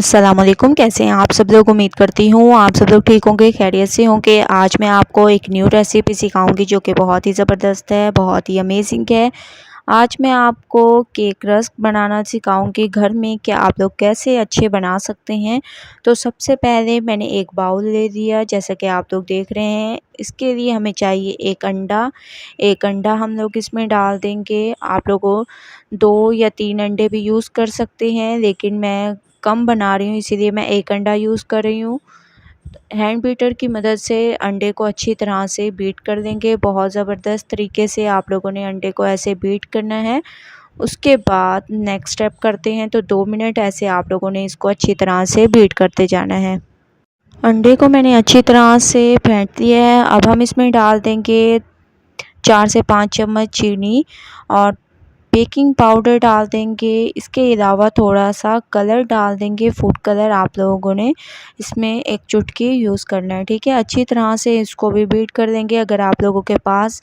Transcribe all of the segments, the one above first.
अस्सलाम वालेकुम। कैसे हैं आप सब लोग। उम्मीद करती हूँ आप सब लोग ठीक होंगे, खैरियत से होंगे। आज मैं आपको एक न्यू रेसिपी सिखाऊंगी जो कि बहुत ही ज़बरदस्त है, बहुत ही अमेजिंग है। आज मैं आपको केक रस्क बनाना सिखाऊंगी घर में कि आप लोग कैसे अच्छे बना सकते हैं। तो सबसे पहले मैंने एक बाउल ले लिया, जैसा कि आप लोग देख रहे हैं। इसके लिए हमें चाहिए एक अंडा हम लोग इसमें डाल देंगे। आप लोगों 2 या 3 अंडे भी यूज़ कर सकते हैं, लेकिन मैं कम बना रही हूँ इसीलिए मैं एक अंडा यूज़ कर रही हूँ। हैंड बीटर की मदद से अंडे को अच्छी तरह से बीट कर देंगे। बहुत ज़बरदस्त तरीके से आप लोगों ने अंडे को ऐसे बीट करना है। उसके बाद नेक्स्ट स्टेप करते हैं, तो 2 मिनट ऐसे आप लोगों ने इसको अच्छी तरह से बीट करते जाना है। अंडे को मैंने अच्छी तरह से फेंट लिया है। अब हम इसमें डाल देंगे 4 से 5 चम्मच चीनी और बेकिंग पाउडर डाल देंगे। इसके अलावा थोड़ा सा कलर डाल देंगे, फूड कलर। आप लोगों ने इसमें एक चुटकी यूज़ करना है, ठीक है। अच्छी तरह से इसको भी बीट कर देंगे। अगर आप लोगों के पास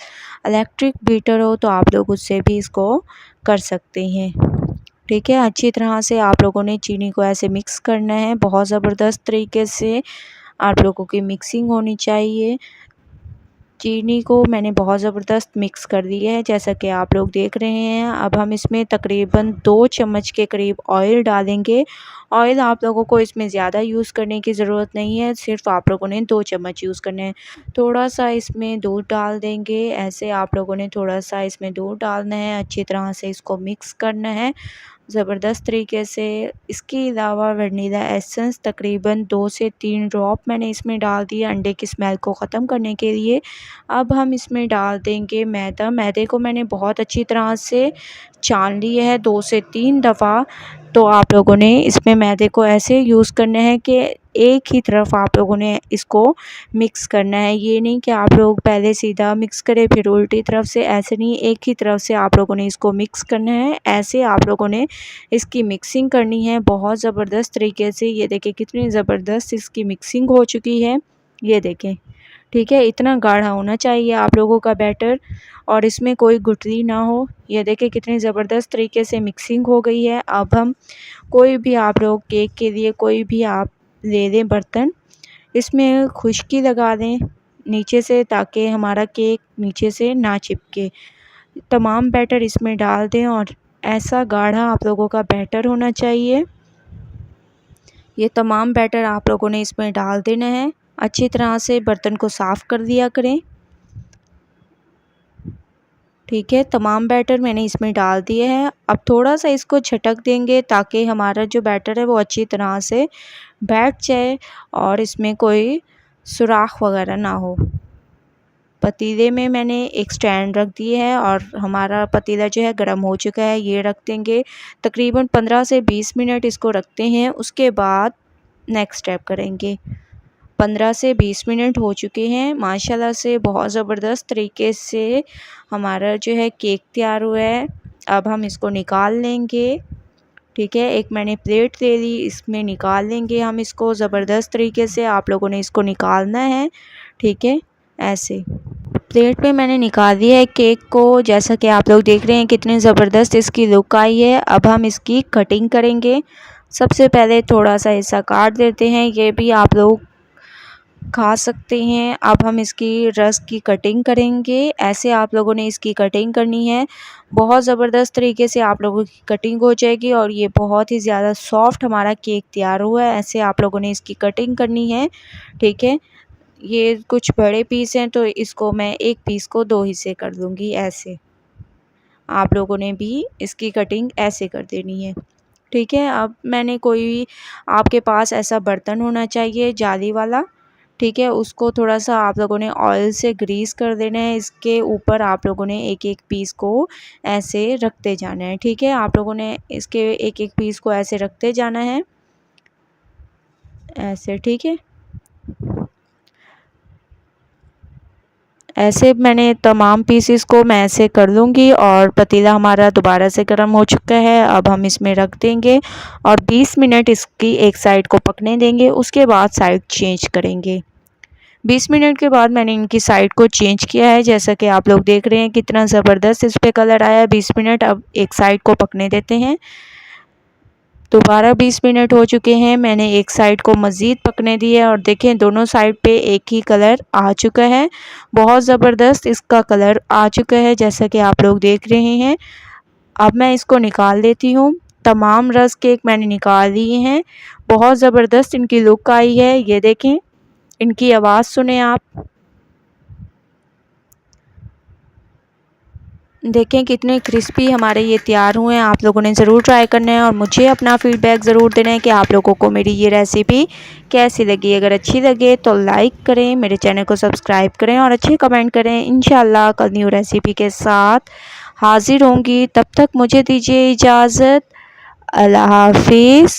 इलेक्ट्रिक बीटर हो तो आप लोग उससे भी इसको कर सकते हैं, ठीक है। अच्छी तरह से आप लोगों ने चीनी को ऐसे मिक्स करना है। बहुत ज़बरदस्त तरीके से आप लोगों की मिक्सिंग होनी चाहिए। चीनी को मैंने बहुत ज़बरदस्त मिक्स कर दिया है, जैसा कि आप लोग देख रहे हैं। अब हम इसमें तकरीबन 2 चम्मच के करीब ऑयल डालेंगे। ऑयल आप लोगों को इसमें ज़्यादा यूज़ करने की ज़रूरत नहीं है, सिर्फ आप लोगों ने 2 चम्मच यूज़ करने हैं। थोड़ा सा इसमें दूध डाल देंगे। ऐसे आप लोगों ने थोड़ा सा इसमें दूध डालना है, अच्छी तरह से इसको मिक्स करना है ज़बरदस्त तरीके से। इसके अलावा वनीला एसेंस तकरीबन 2 से 3 ड्रॉप मैंने इसमें डाल दिया अंडे की स्मेल को ख़त्म करने के लिए। अब हम इसमें डाल देंगे मैदा। मैदे को मैंने बहुत अच्छी तरह से छान लिया है 2 से 3 दफ़ा। तो आप लोगों ने इसमें मैदे को ऐसे यूज़ करना है कि एक ही तरफ आप लोगों ने इसको मिक्स करना है। ये नहीं कि आप लोग पहले सीधा मिक्स करें फिर उल्टी तरफ से, ऐसे नहीं, एक ही तरफ से आप लोगों ने इसको मिक्स करना है। ऐसे आप लोगों ने इसकी मिक्सिंग करनी है बहुत ज़बरदस्त तरीके से। ये देखें कितनी ज़बरदस्त इसकी मिक्सिंग हो चुकी है, ये देखें, ठीक है। इतना गाढ़ा होना चाहिए आप लोगों का बैटर और इसमें कोई गुठली ना हो। ये देखें कितनी ज़बरदस्त तरीके से मिक्सिंग हो गई है। अब हम कोई भी आप लोग केक के लिए कोई भी आप ले लें बर्तन, इसमें खुश्की लगा दें नीचे से, ताकि हमारा केक नीचे से ना चिपके। तमाम बैटर इसमें डाल दें और ऐसा गाढ़ा आप लोगों का बैटर होना चाहिए। ये तमाम बैटर आप लोगों ने इसमें डाल देना है। अच्छी तरह से बर्तन को साफ़ कर दिया करें, ठीक है। तमाम बैटर मैंने इसमें डाल दिए हैं। अब थोड़ा सा इसको झटक देंगे ताकि हमारा जो बैटर है वो अच्छी तरह से बैठ जाए और इसमें कोई सुराख वगैरह ना हो। पतीले में मैंने एक स्टैंड रख दिए है और हमारा पतीला जो है गर्म हो चुका है। ये रख देंगे तकरीबन 15 से 20 मिनट इसको रखते हैं। उसके बाद नेक्स्ट स्टेप करेंगे। 15 से 20 मिनट हो चुके हैं माशाल्लाह से। बहुत ज़बरदस्त तरीके से हमारा जो है केक तैयार हुआ है। अब हम इसको निकाल लेंगे, ठीक है। एक मैंने प्लेट ले ली, इसमें निकाल लेंगे हम इसको ज़बरदस्त तरीके से। आप लोगों ने इसको निकालना है, ठीक है। ऐसे प्लेट पे मैंने निकाल दिया है केक को, जैसा कि आप लोग देख रहे हैं कितनी ज़बरदस्त इसकी लुक आई है। अब हम इसकी कटिंग करेंगे। सबसे पहले थोड़ा सा हिस्सा काट देते हैं, ये भी आप लोग खा सकते हैं। अब हम इसकी रस की कटिंग करेंगे। ऐसे आप लोगों ने इसकी कटिंग करनी है। बहुत ज़बरदस्त तरीके से आप लोगों की कटिंग हो जाएगी और ये बहुत ही ज़्यादा सॉफ्ट हमारा केक तैयार हुआ है। ऐसे आप लोगों ने इसकी कटिंग करनी है, ठीक है। ये कुछ बड़े पीस हैं तो इसको मैं एक पीस को 2 हिस्से कर दूँगी। ऐसे आप लोगों ने भी इसकी कटिंग ऐसे कर देनी है, ठीक है। अब मैंने कोई आपके पास ऐसा बर्तन होना चाहिए जाली वाला, ठीक है। उसको थोड़ा सा आप लोगों ने ऑयल से ग्रीस कर देना है। इसके ऊपर आप लोगों ने एक एक पीस को ऐसे रखते जाना है, ठीक है। आप लोगों ने इसके एक एक पीस को ऐसे रखते जाना है, ऐसे, ठीक है। ऐसे मैंने तमाम पीसेस को मैं ऐसे कर लूँगी और पतीला हमारा दोबारा से गर्म हो चुका है। अब हम इसमें रख देंगे और 20 मिनट इसकी एक साइड को पकने देंगे। उसके बाद साइड चेंज करेंगे। 20 मिनट के बाद मैंने इनकी साइड को चेंज किया है, जैसा कि आप लोग देख रहे हैं कितना ज़बरदस्त इस पर कलर आया है। 20 मिनट अब एक साइड को पकने देते हैं। दोबारा 20 मिनट हो चुके हैं। मैंने एक साइड को मज़ीद पकने दिया और देखें दोनों साइड पे एक ही कलर आ चुका है। बहुत ज़बरदस्त इसका कलर आ चुका है जैसा कि आप लोग देख रहे हैं। अब मैं इसको निकाल लेती हूँ। तमाम रस केक मैंने निकाल लिए हैं। बहुत ज़बरदस्त इनकी लुक आई है। ये देखें, इनकी आवाज़ सुने आप। देखें कितने क्रिस्पी हमारे ये तैयार हुए हैं। आप लोगों ने ज़रूर ट्राई करना है और मुझे अपना फ़ीडबैक ज़रूर देना है कि आप लोगों को मेरी ये रेसिपी कैसी लगी। अगर अच्छी लगे तो लाइक करें, मेरे चैनल को सब्सक्राइब करें और अच्छे कमेंट करें। इंशाल्लाह कल न्यू रेसिपी के साथ हाज़िर होंगी। तब तक मुझे दीजिए इजाज़त। अल्लाह हाफिज़।